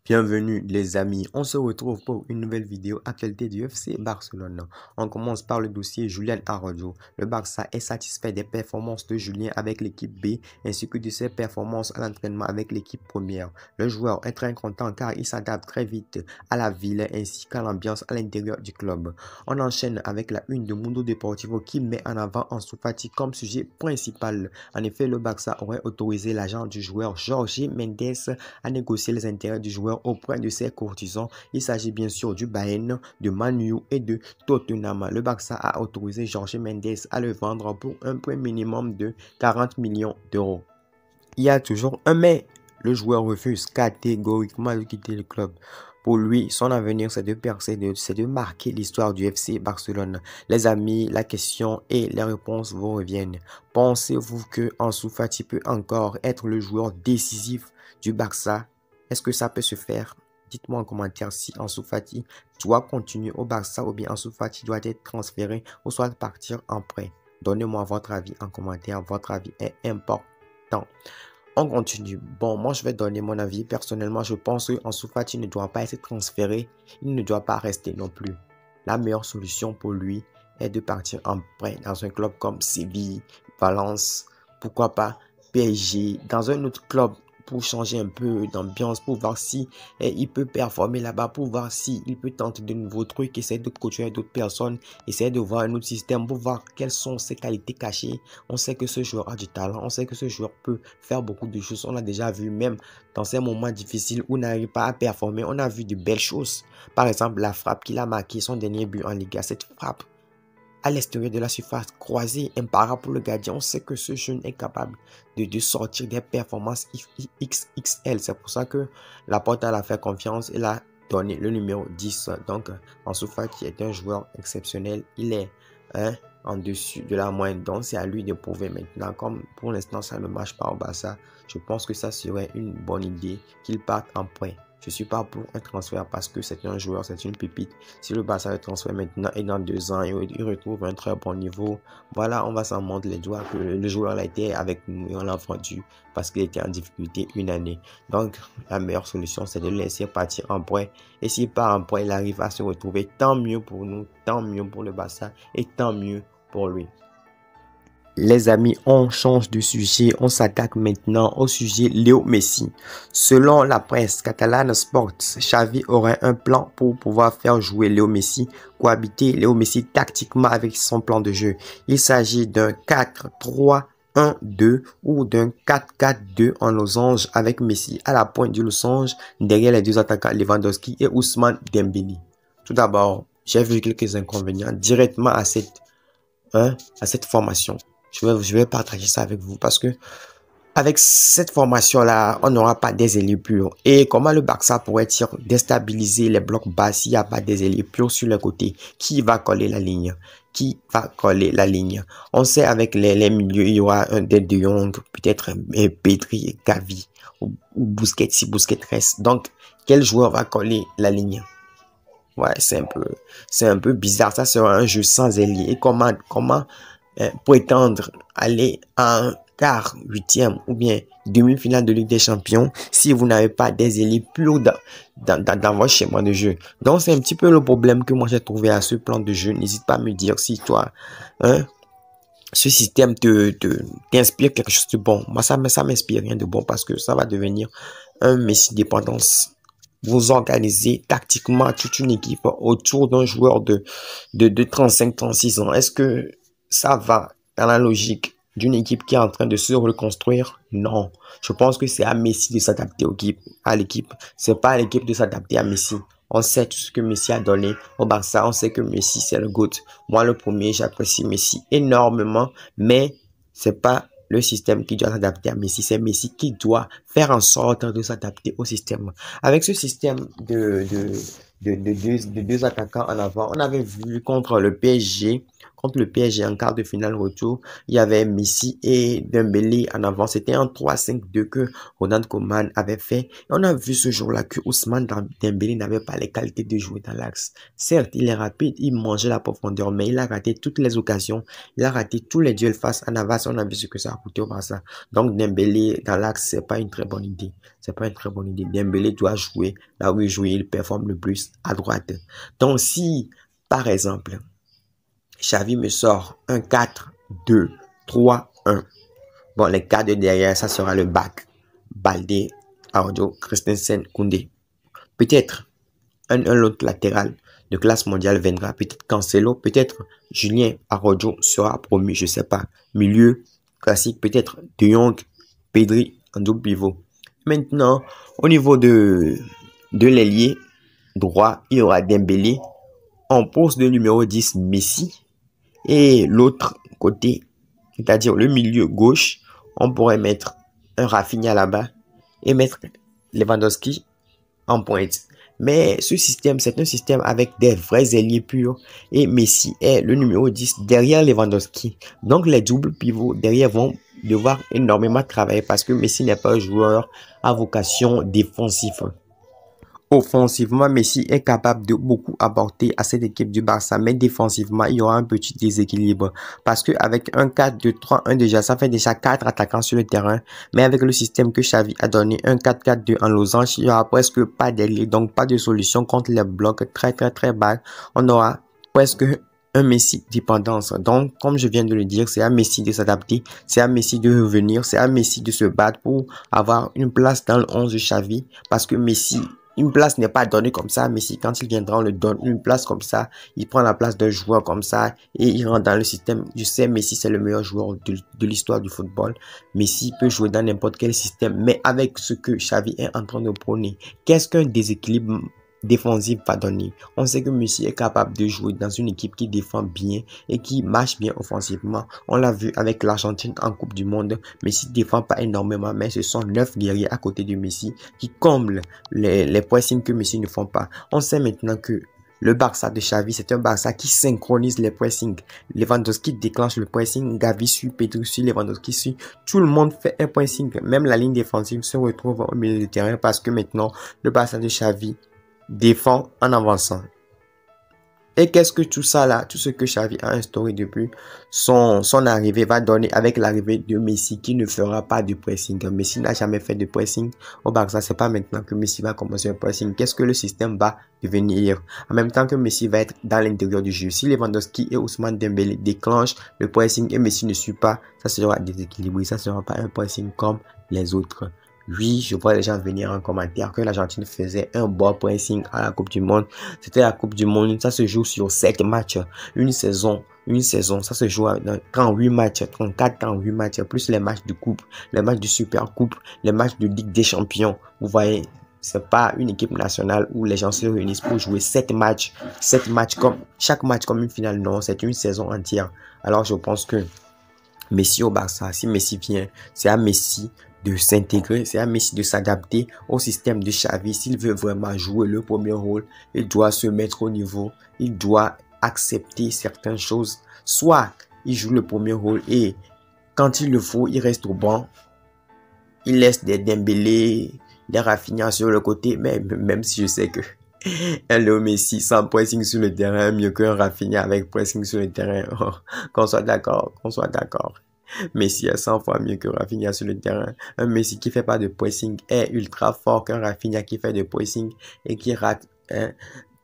Bienvenue les amis, on se retrouve pour une nouvelle vidéo actualité du FC Barcelone. On commence par le dossier Julián Araujo. Le Barça est satisfait des performances de Julien avec l'équipe B ainsi que de ses performances à l'entraînement avec l'équipe première. Le joueur est très content car il s'adapte très vite à la ville ainsi qu'à l'ambiance à l'intérieur du club. On enchaîne avec la une de Mundo Deportivo qui met en avant Ansu Fati comme sujet principal. En effet, le Barça aurait autorisé l'agent du joueur Jorge Mendes à négocier les intérêts du joueur auprès de ses courtisans. Il s'agit bien sûr du Bayern, de Man U et de Tottenham. Le Barça a autorisé Jorge Mendes à le vendre pour un prix minimum de 40 millions d'euros. Il y a toujours un mais. Le joueur refuse catégoriquement de quitter le club. Pour lui, son avenir, c'est de percer, c'est de marquer l'histoire du FC Barcelone. Les amis, la question et les réponses vous reviennent. Pensez-vous que Ansu Fati peut encore être le joueur décisif du Barça? Est-ce que ça peut se faire? Dites-moi en commentaire si Ansu Fati doit continuer au Barça ou bien Ansu Fati doit être transféré ou soit partir en prêt. Donnez-moi votre avis en commentaire. Votre avis est important. On continue. Bon, moi je vais donner mon avis. Personnellement, je pense que Ansu Fati ne doit pas être transféré. Il ne doit pas rester non plus. La meilleure solution pour lui est de partir en prêt dans un club comme Séville, Valence, pourquoi pas PSG, dans un autre club pour changer un peu d'ambiance, pour voir si il peut performer là-bas, pour voir si il peut tenter de nouveaux trucs, essayer de coacher d'autres personnes, essayer de voir un autre système pour voir quelles sont ses qualités cachées. On sait que ce joueur a du talent, on sait que ce joueur peut faire beaucoup de choses. On l'a déjà vu même dans ces moments difficiles où il n'arrive pas à performer. On a vu de belles choses. Par exemple, la frappe qu'il a marqué, son dernier but en Liga, cette frappe à l'extérieur de la surface croisée, imparable pour le gardien. On sait que ce jeune est capable de sortir des performances XXL. C'est pour ça que Laporta l'a fait confiance et l'a donné le numéro 10. Donc, Ansu Fati est un joueur exceptionnel. Il est en dessus de la moyenne. Donc, c'est à lui de prouver maintenant. Comme pour l'instant, ça ne marche pas au Barça, je pense que ça serait une bonne idée qu'il parte en prêt. Je ne suis pas pour un transfert parce que c'est un joueur, c'est une pépite. Si le Barça le transfère maintenant et dans 2 ans, il retrouve un très bon niveau, voilà, on va s'en montrer les doigts que le joueur a été avec nous et on l'a vendu parce qu'il était en difficulté une année. Donc, la meilleure solution, c'est de le laisser partir en prêt. Et s'il part en prêt, il arrive à se retrouver, tant mieux pour nous, tant mieux pour le Barça et tant mieux pour lui. Les amis, on change de sujet, on s'attaque maintenant au sujet Léo Messi. Selon la presse catalane Sport, Xavi aurait un plan pour pouvoir faire jouer Léo Messi, cohabiter Léo Messi tactiquement avec son plan de jeu. Il s'agit d'un 4-3-1-2 ou d'un 4-4-2 en losange avec Messi à la pointe du losange derrière les deux attaquants Lewandowski et Ousmane Dembélé. Tout d'abord, j'ai vu quelques inconvénients directement à cette formation. Je vais partager ça avec vous parce que avec cette formation-là, on n'aura pas des ailiers purs. Et comment le Barça pourrait-il déstabiliser les blocs bas s'il n'y a pas des ailiers purs sur le côté? Qui va coller la ligne? Qui va coller la ligne? On sait avec les milieux, il y aura un De Jong, peut-être un Pedri et Gavi, ou Busquets si Busquets reste. Donc, quel joueur va coller la ligne? Ouais, c'est un peu bizarre. Ça sera un jeu sans ailier. Et comment prétendre aller à un quart, huitième ou bien demi-finale de Ligue des Champions si vous n'avez pas des ailiers purs dans votre schéma de jeu. Donc, c'est un petit peu le problème que moi j'ai trouvé à ce plan de jeu. N'hésite pas à me dire si toi, ce système t'inspire quelque chose de bon. Moi, ça m'inspire rien de bon parce que ça va devenir un Messi dépendance. Vous organisez tactiquement toute une équipe autour d'un joueur de 35-36 ans. Est-ce que ça va dans la logique d'une équipe qui est en train de se reconstruire? Non. Je pense que c'est à Messi de s'adapter à l'équipe. C'est pas à l'équipe de s'adapter à Messi. On sait tout ce que Messi a donné au Barça. On sait que Messi, c'est le GOAT. Moi, le premier, j'apprécie Messi énormément, mais c'est pas le système qui doit s'adapter à Messi, c'est Messi qui doit faire en sorte de s'adapter au système. Avec ce système de deux attaquants en avant. On avait vu contre le PSG. Contre le PSG en quart de finale retour, il y avait Messi et Dembélé en avant. C'était un 3-5-2 que Ronald Koeman avait fait. Et on a vu ce jour-là que Ousmane Dembélé n'avait pas les qualités de jouer dans l'axe. Certes, il est rapide, il mangeait la profondeur, mais il a raté toutes les occasions. Il a raté tous les duels face à Navas. On a vu ce que ça a coûté au Barça. Donc Dembélé dans l'axe, c'est pas une très bonne idée. C'est pas une très bonne idée. Dembélé doit jouer là où il joue, il performe le plus à droite. Donc si, par exemple, Xavi me sort un 4-2-3-1. Bon, les 4 de derrière, ça sera le back. Baldé, Araujo, Christensen, Koundé. Peut-être un autre latéral de classe mondiale viendra. Peut-être Cancelo, peut-être Julien Araujo sera promu, je sais pas. Milieu classique, peut-être De Jong, Pedri en double pivot. Maintenant, au niveau de l'ailier droit, il y aura Dembélé. En poste de numéro 10, Messi. Et l'autre côté, c'est-à-dire le milieu gauche, on pourrait mettre un Rafinha là-bas et mettre Lewandowski en pointe. Mais ce système, c'est un système avec des vrais ailiers purs. Et Messi est le numéro 10 derrière Lewandowski. Donc les doubles pivots derrière vont devoir énormément travailler parce que Messi n'est pas un joueur à vocation défensive. Offensivement, Messi est capable de beaucoup apporter à cette équipe du Barça, mais défensivement, il y aura un petit déséquilibre. Parce que avec un 4-2-3-1 déjà, ça fait déjà 4 attaquants sur le terrain. Mais avec le système que Xavi a donné, un 4-4-2 en losange, il y aura presque pas d'ailier, donc pas de solution contre les blocs très bas. On aura presque un Messi dépendance. Donc, comme je viens de le dire, c'est à Messi de s'adapter, c'est à Messi de revenir, c'est à Messi de se battre pour avoir une place dans le 11 de Xavi. Parce que Messi, une place n'est pas donnée comme ça. Messi, quand il viendra, on le donne une place comme ça. Il prend la place d'un joueur comme ça et il rentre dans le système. Je sais, Messi, c'est le meilleur joueur de l'histoire du football. Messi peut jouer dans n'importe quel système. Mais avec ce que Xavi est en train de prôner, qu'est-ce qu'un déséquilibre défensif va donner? On sait que Messi est capable de jouer dans une équipe qui défend bien et qui marche bien offensivement. On l'a vu avec l'Argentine en Coupe du Monde. Messi défend pas énormément, mais ce sont 9 guerriers à côté de Messi qui comblent les pressings que Messi ne font pas. On sait maintenant que le Barça de Xavi, c'est un Barça qui synchronise les pressings. Lewandowski déclenche le pressing, Gavi suit, Pedri suit, Lewandowski suit. Tout le monde fait un pressing. Même la ligne défensive se retrouve au milieu du terrain parce que maintenant, le Barça de Xavi défend en avançant. Et qu'est-ce que tout ça là, tout ce que Xavi a instauré depuis son arrivée va donner avec l'arrivée de Messi qui ne fera pas de pressing. Messi n'a jamais fait de pressing au Barça, c'est pas maintenant que Messi va commencer le pressing. Qu'est-ce que le système va devenir? En même temps que Messi va être dans l'intérieur du jeu. Si Lewandowski et Ousmane Dembélé déclenchent le pressing et Messi ne suit pas, ça sera déséquilibré, ça sera pas un pressing comme les autres. Oui, je vois les gens venir en commentaire que l'Argentine faisait un bon pressing à la Coupe du Monde. C'était la Coupe du Monde, ça se joue sur 7 matchs. Une saison, ça se joue dans 38 matchs, 34, 38 matchs, plus les matchs de coupe, les matchs de Super Coupe, les matchs de Ligue des Champions. Vous voyez, c'est pas une équipe nationale où les gens se réunissent pour jouer 7 matchs comme, chaque match comme une finale. Non, c'est une saison entière. Alors je pense que Messi au Barça, si Messi vient, c'est à Messi de s'intégrer, c'est à Messi de s'adapter au système de Xavi. S'il veut vraiment jouer le premier rôle, il doit se mettre au niveau, il doit accepter certaines choses. Soit il joue le premier rôle et quand il le faut, il reste au banc, il laisse des Dembélé, des Rafinha sur le côté, mais même si je sais que un Léo Messi sans pressing sur le terrain mieux qu'un Rafinha avec pressing sur le terrain. Qu'on soit d'accord, qu'on soit d'accord. Messi est 100 fois mieux que Rafinha sur le terrain. Un Messi qui fait pas de pressing est ultra fort qu'un Rafinha qui fait de pressing et qui rate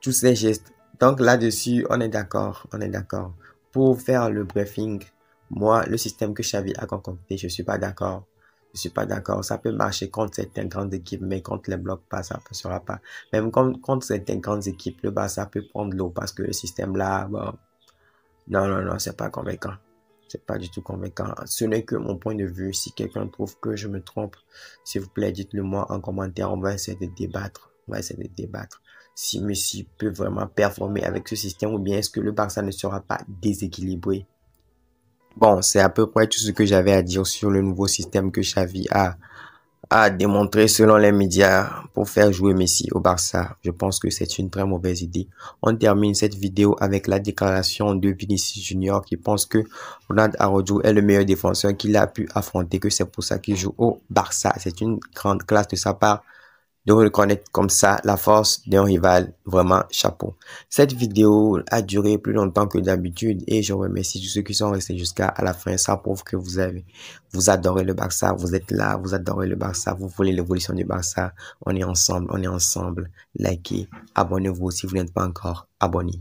tous ses gestes. Donc là-dessus, on est d'accord, on est d'accord. Pour faire le briefing, moi, le système que Xavi a concocté, je suis pas d'accord. Je suis pas d'accord. Ça peut marcher contre certaines grandes équipes, mais contre les blocs pas, ça ne passera pas. Même contre certaines grandes équipes, le Barça peut prendre l'eau parce que le système là, bon, non, c'est pas convaincant. C'est pas du tout convaincant. Ce n'est que mon point de vue. Si quelqu'un trouve que je me trompe, s'il vous plaît, dites-le moi en commentaire. On va essayer de débattre. On va essayer de débattre. Si Messi peut vraiment performer avec ce système ou bien est-ce que le Barça ne sera pas déséquilibré? Bon, c'est à peu près tout ce que j'avais à dire sur le nouveau système que Xavi a a démontré selon les médias pour faire jouer Messi au Barça. Je pense que c'est une très mauvaise idée. On termine cette vidéo avec la déclaration de Vinicius Junior qui pense que Ronald Araujo est le meilleur défenseur qu'il a pu affronter, que c'est pour ça qu'il joue au Barça. C'est une grande classe de sa part de reconnaître comme ça la force d'un rival. Vraiment, chapeau. Cette vidéo a duré plus longtemps que d'habitude et je remercie tous ceux qui sont restés jusqu'à la fin. Ça prouve que vous adorez le Barça, vous êtes là, vous adorez le Barça, vous voulez l'évolution du Barça. On est ensemble, on est ensemble. Likez, abonnez-vous si vous n'êtes pas encore abonné.